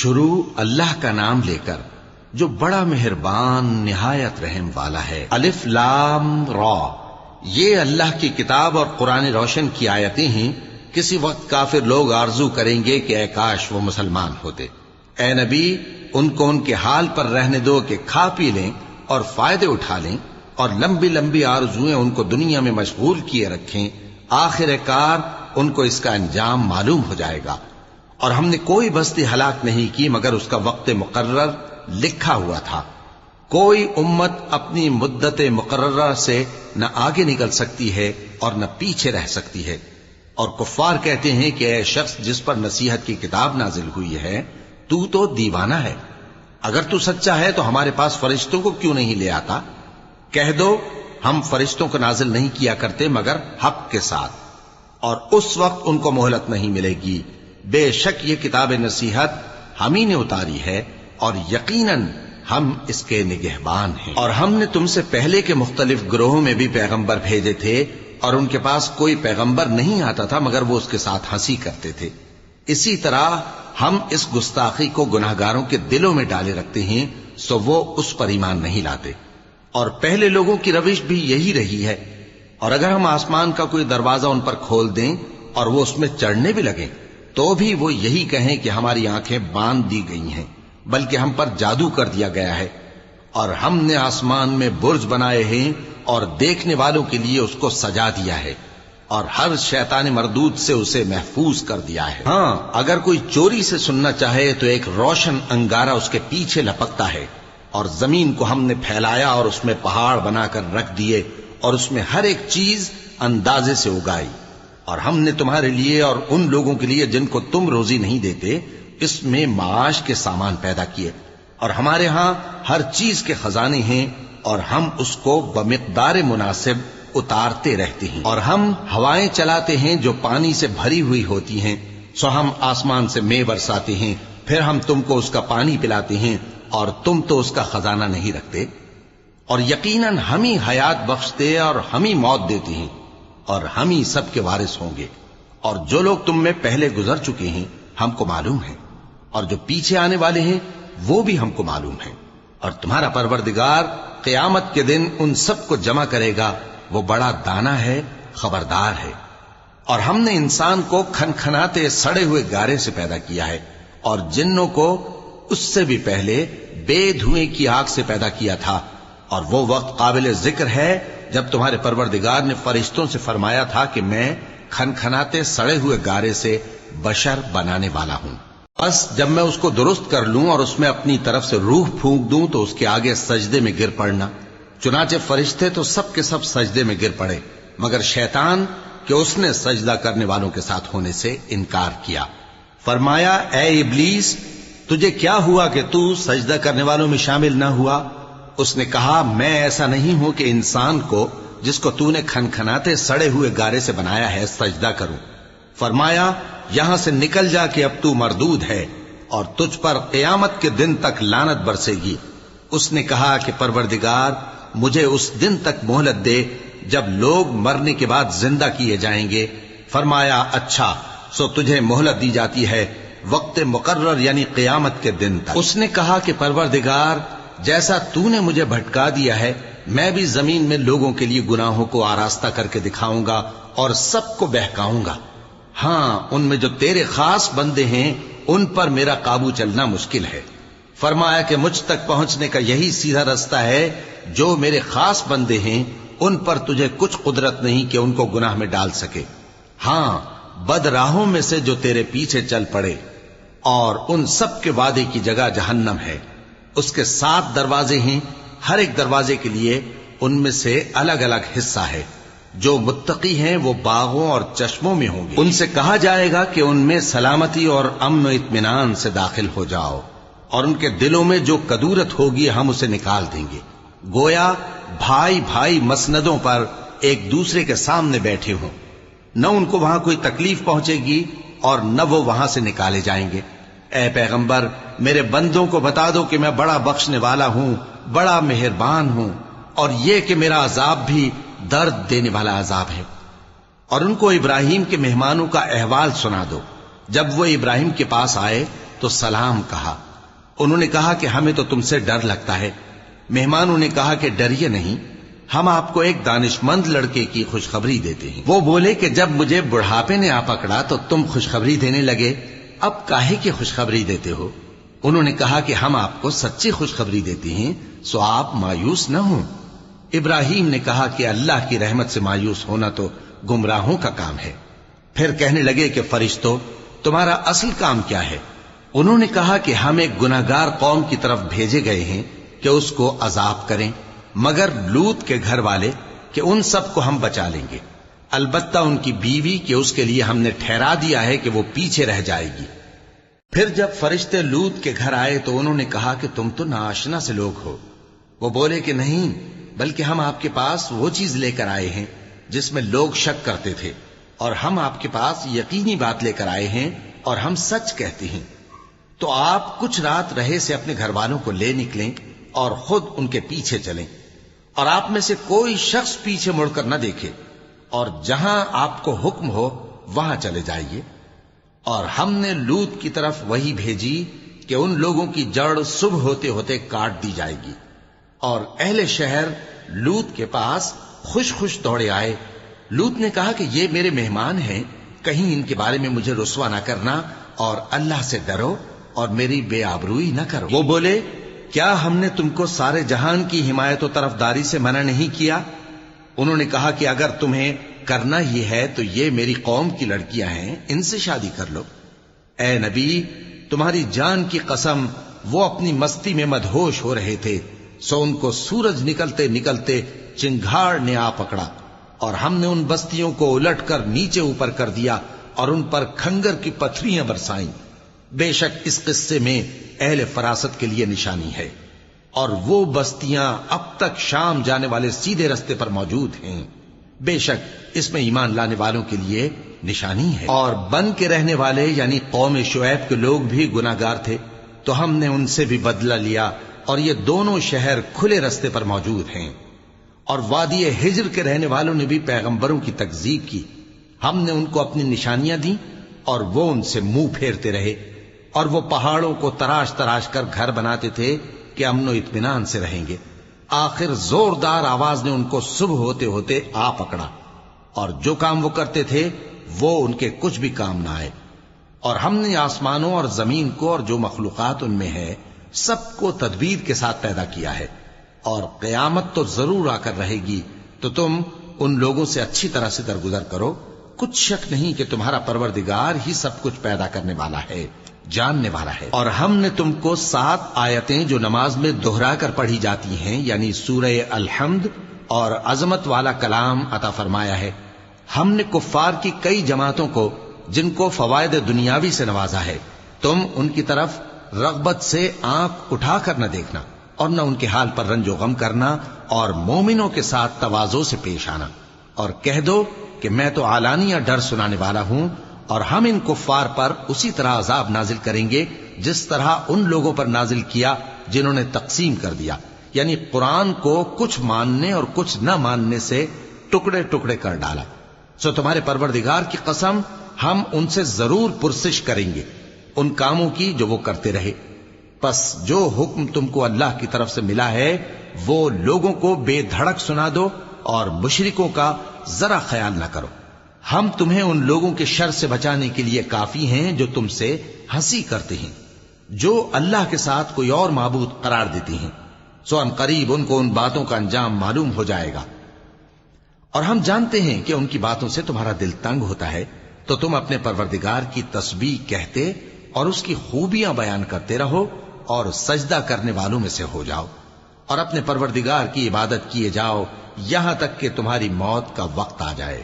شروع اللہ کا نام لے کر جو بڑا مہربان نہایت رحم والا ہے۔ الف لام را، یہ اللہ کی کتاب اور قرآن روشن کی آیتیں ہیں۔ کسی وقت کافر لوگ آرزو کریں گے کہ اے کاش وہ مسلمان ہوتے۔ اے نبی، ان کو ان کے حال پر رہنے دو کہ کھا پی لیں اور فائدے اٹھا لیں، اور لمبی لمبی آرزویں ان کو دنیا میں مشغول کیے رکھیں۔ آخر کار ان کو اس کا انجام معلوم ہو جائے گا۔ اور ہم نے کوئی بستی ہلاک نہیں کی مگر اس کا وقت مقرر لکھا ہوا تھا۔ کوئی امت اپنی مدت مقررہ سے نہ آگے نکل سکتی ہے اور نہ پیچھے رہ سکتی ہے۔ اور کفار کہتے ہیں کہ اے شخص جس پر نصیحت کی کتاب نازل ہوئی ہے، تو دیوانہ ہے۔ اگر تو سچا ہے تو ہمارے پاس فرشتوں کو کیوں نہیں لے آتا؟ کہہ دو ہم فرشتوں کو نازل نہیں کیا کرتے مگر حق کے ساتھ، اور اس وقت ان کو مہلت نہیں ملے گی۔ بے شک یہ کتاب نصیحت ہم ہی نے اتاری ہے، اور یقیناً ہم اس کے نگہبان ہیں۔ اور ہم نے تم سے پہلے کے مختلف گروہوں میں بھی پیغمبر بھیجے تھے، اور ان کے پاس کوئی پیغمبر نہیں آتا تھا مگر وہ اس کے ساتھ ہنسی کرتے تھے۔ اسی طرح ہم اس گستاخی کو گناہگاروں کے دلوں میں ڈالے رکھتے ہیں، سو وہ اس پر ایمان نہیں لاتے۔ اور پہلے لوگوں کی روش بھی یہی رہی ہے۔ اور اگر ہم آسمان کا کوئی دروازہ ان پر کھول دیں اور وہ اس میں چڑھنے بھی لگیں تو بھی وہ یہی کہیں کہ ہماری آنکھیں باندھ دی گئی ہیں، بلکہ ہم پر جادو کر دیا گیا ہے۔ اور ہم نے آسمان میں برج بنائے ہیں اور دیکھنے والوں کے لیے اس کو سجا دیا ہے، اور ہر شیطان مردود سے اسے محفوظ کر دیا ہے۔ ہاں، اگر کوئی چوری سے سننا چاہے تو ایک روشن انگارہ اس کے پیچھے لپکتا ہے۔ اور زمین کو ہم نے پھیلایا اور اس میں پہاڑ بنا کر رکھ دیے، اور اس میں ہر ایک چیز اندازے سے اگائی۔ اور ہم نے تمہارے لیے اور ان لوگوں کے لیے جن کو تم روزی نہیں دیتے اس میں معاش کے سامان پیدا کیے، اور ہمارے ہاں ہر چیز کے خزانے ہیں، اور ہم اس کو بمقدار مناسب اتارتے رہتے ہیں۔ اور ہم ہوائیں چلاتے ہیں جو پانی سے بھری ہوئی ہوتی ہیں، سو ہم آسمان سے مے برساتے ہیں، پھر ہم تم کو اس کا پانی پلاتے ہیں، اور تم تو اس کا خزانہ نہیں رکھتے۔ اور یقیناً ہم ہی حیات بخشتے اور ہم ہی موت دیتے ہیں، اور ہم ہی سب کے وارث ہوں گے۔ اور جو لوگ تم میں پہلے گزر چکے ہیں ہم کو معلوم ہے، اور جو پیچھے آنے والے ہیں وہ بھی ہم کو معلوم ہے۔ اور تمہارا پروردگار قیامت کے دن ان سب کو جمع کرے گا، وہ بڑا دانا ہے، خبردار ہے۔ اور ہم نے انسان کو کھنکھناتے سڑے ہوئے گارے سے پیدا کیا ہے، اور جنوں کو اس سے بھی پہلے بے دھوئیں کی آگ سے پیدا کیا تھا۔ اور وہ وقت قابل ذکر ہے جب تمہارے پروردگار نے فرشتوں سے فرمایا تھا کہ میں کھنکھناتے سڑے ہوئے گارے سے بشر بنانے والا ہوں، بس جب میں اس کو درست کر لوں اور اس میں اپنی طرف سے روح پھونک دوں تو اس کے آگے سجدے میں گر پڑنا۔ چنانچہ فرشتے تو سب کے سب سجدے میں گر پڑے مگر شیطان کہ اس نے سجدہ کرنے والوں کے ساتھ ہونے سے انکار کیا۔ فرمایا اے ابلیس، تجھے کیا ہوا کہ تو سجدہ کرنے والوں میں شامل نہ ہوا؟ اس نے کہا میں ایسا نہیں ہوں کہ انسان کو جس کو تو نے کھنکھناتے سڑے ہوئے گارے سے بنایا ہے سجدہ کروں۔ فرمایا یہاں سے نکل جا کہ اب تو مردود ہے، اور تجھ پر قیامت کے دن تک لعنت برسے گی۔ اس نے کہا کہ پروردگار مجھے اس دن تک مہلت دے جب لوگ مرنے کے بعد زندہ کیے جائیں گے۔ فرمایا اچھا، سو تجھے مہلت دی جاتی ہے وقت مقرر یعنی قیامت کے دن تک۔ اس نے کہا کہ پروردگار جیسا تو نے مجھے بھٹکا دیا ہے میں بھی زمین میں لوگوں کے لیے گناہوں کو آراستہ کر کے دکھاؤں گا اور سب کو بہکاؤں گا۔ ہاں، ان میں جو تیرے خاص بندے ہیں ان پر میرا قابو چلنا مشکل ہے۔ فرمایا کہ مجھ تک پہنچنے کا یہی سیدھا رستہ ہے، جو میرے خاص بندے ہیں ان پر تجھے کچھ قدرت نہیں کہ ان کو گناہ میں ڈال سکے۔ ہاں، بد راہوں میں سے جو تیرے پیچھے چل پڑے، اور ان سب کے وعدے کی جگہ جہنم ہے۔ اس کے 7 دروازے ہیں، ہر ایک دروازے کے لیے ان میں سے الگ الگ حصہ ہے۔ جو متقی ہیں وہ باغوں اور چشموں میں ہوں گے۔ ان سے کہا جائے گا کہ ان میں سلامتی اور امن و اطمینان سے داخل ہو جاؤ، اور ان کے دلوں میں جو کدورت ہوگی ہم اسے نکال دیں گے، گویا بھائی بھائی مسندوں پر ایک دوسرے کے سامنے بیٹھے ہوں۔ نہ ان کو وہاں کوئی تکلیف پہنچے گی اور نہ وہ وہاں سے نکالے جائیں گے۔ اے پیغمبر میرے بندوں کو بتا دو کہ میں بڑا بخشنے والا ہوں، بڑا مہربان ہوں، اور یہ کہ میرا عذاب بھی درد دینے والا عذاب ہے۔ اور ان کو ابراہیم کے مہمانوں کا احوال سنا دو۔ جب وہ ابراہیم کے پاس آئے تو سلام کہا۔ انہوں نے کہا کہ ہمیں تو تم سے ڈر لگتا ہے۔ مہمانوں نے کہا کہ ڈریے نہیں، ہم آپ کو ایک دانشمند لڑکے کی خوشخبری دیتے ہیں۔ وہ بولے کہ جب مجھے بڑھاپے نے آ پکڑا تو تم خوشخبری دینے لگے، اب کاہے کی خوشخبری دیتے ہو؟ انہوں نے کہا کہ ہم آپ کو سچی خوشخبری دیتے ہیں، سو آپ مایوس نہ ہوں۔ ابراہیم نے کہا کہ اللہ کی رحمت سے مایوس ہونا تو گمراہوں کا کام ہے۔ پھر کہنے لگے کہ فرشتوں، تمہارا اصل کام کیا ہے؟ انہوں نے کہا کہ ہم ایک گناہگار قوم کی طرف بھیجے گئے ہیں کہ اس کو عذاب کریں، مگر لوط کے گھر والے کہ ان سب کو ہم بچا لیں گے، البتہ ان کی بیوی کہ اس کے لیے ہم نے ٹھہرا دیا ہے کہ وہ پیچھے رہ جائے گی۔ پھر جب فرشتے لوط کے گھر آئے تو انہوں نے کہا کہ تم تو ناآشنا سے لوگ ہو۔ وہ بولے کہ نہیں، بلکہ ہم آپ کے پاس وہ چیز لے کر آئے ہیں جس میں لوگ شک کرتے تھے، اور ہم آپ کے پاس یقینی بات لے کر آئے ہیں اور ہم سچ کہتے ہیں۔ تو آپ کچھ رات رہے سے اپنے گھر والوں کو لے نکلیں اور خود ان کے پیچھے چلیں، اور آپ میں سے کوئی شخص پیچھے مڑ کر نہ دیکھے، اور جہاں آپ کو حکم ہو وہاں چلے جائیے۔ اور ہم نے لوط کی طرف وہی بھیجی کہ ان لوگوں کی جڑ صبح ہوتے ہوتے کاٹ دی جائے گی۔ اور اہل شہر لوط کے پاس خوش خوش دوڑے آئے۔ لوط نے کہا کہ یہ میرے مہمان ہیں، کہیں ان کے بارے میں مجھے رسوا نہ کرنا، اور اللہ سے ڈرو اور میری بے آبروئی نہ کرو۔ وہ بولے، کیا ہم نے تم کو سارے جہان کی حمایت و طرفداری سے منع نہیں کیا؟ انہوں نے کہا کہ اگر تمہیں کرنا ہی ہے تو یہ میری قوم کی لڑکیاں ہیں، ان سے شادی کر لو۔ اے نبی، تمہاری جان کی قسم، وہ اپنی مستی میں مدہوش ہو رہے تھے، سو ان کو سورج نکلتے نکلتے چنگھاڑ نے آ پکڑا، اور ہم نے ان بستیوں کو الٹ کر نیچے اوپر کر دیا اور ان پر کھنگر کی پتھریاں برسائیں۔ بے شک اس قصے میں اہل فراست کے لیے نشانی ہے، اور وہ بستیاں اب تک شام جانے والے سیدھے رستے پر موجود ہیں۔ بے شک اس میں ایمان لانے والوں کے لیے نشانی ہے۔ اور بن کے رہنے والے یعنی قوم شعیب کے لوگ بھی گناہگار تھے، تو ہم نے ان سے بھی بدلہ لیا، اور یہ دونوں شہر کھلے رستے پر موجود ہیں۔ اور وادی ہجر کے رہنے والوں نے بھی پیغمبروں کی تکذیب کی، ہم نے ان کو اپنی نشانیاں دی اور وہ ان سے منہ پھیرتے رہے، اور وہ پہاڑوں کو تراش تراش کر گھر بناتے تھے کہ امن و اطمینان سے رہیں گے۔ آخر زوردار آواز نے ان کو صبح ہوتے ہوتے آ پکڑا، اور جو کام وہ کرتے تھے وہ ان کے کچھ بھی کام نہ آئے۔ اور ہم نے آسمانوں اور زمین کو اور جو مخلوقات ان میں ہے سب کو تدبیر کے ساتھ پیدا کیا ہے، اور قیامت تو ضرور آ کر رہے گی، تو تم ان لوگوں سے اچھی طرح سے درگزر کرو۔ کچھ شک نہیں کہ تمہارا پروردگار ہی سب کچھ پیدا کرنے والا ہے، جاننے والا ہے۔ اور ہم نے تم کو 7 آیتیں جو نماز میں دہرا کر پڑھی جاتی ہیں، یعنی سورہ الحمد اور عظمت والا کلام عطا فرمایا ہے۔ ہم نے کفار کی کئی جماعتوں کو جن کو فوائد دنیاوی سے نوازا ہے، تم ان کی طرف رغبت سے آنکھ اٹھا کر نہ دیکھنا، اور نہ ان کے حال پر رنج و غم کرنا، اور مومنوں کے ساتھ تواضع سے پیش آنا، اور کہہ دو کہ میں تو اعلانیہ ڈر سنانے والا ہوں، اور ہم ان کفار پر اسی طرح عذاب نازل کریں گے جس طرح ان لوگوں پر نازل کیا جنہوں نے تقسیم کر دیا، یعنی قرآن کو کچھ ماننے اور کچھ نہ ماننے سے ٹکڑے ٹکڑے کر ڈالا۔ سو تمہارے پروردگار کی قسم، ہم ان سے ضرور پرسش کریں گے ان کاموں کی جو وہ کرتے رہے۔ پس جو حکم تم کو اللہ کی طرف سے ملا ہے وہ لوگوں کو بے دھڑک سنا دو، اور مشرکوں کا ذرا خیال نہ کرو۔ ہم تمہیں ان لوگوں کے شر سے بچانے کے لیے کافی ہیں جو تم سے ہنسی کرتے ہیں، جو اللہ کے ساتھ کوئی اور معبود قرار دیتی ہیں، سو ان قریب ان کو ان باتوں کا انجام معلوم ہو جائے گا۔ اور ہم جانتے ہیں کہ ان کی باتوں سے تمہارا دل تنگ ہوتا ہے، تو تم اپنے پروردگار کی تسبیح کہتے اور اس کی خوبیاں بیان کرتے رہو، اور سجدہ کرنے والوں میں سے ہو جاؤ، اور اپنے پروردگار کی عبادت کیے جاؤ یہاں تک کہ تمہاری موت کا وقت آ جائے۔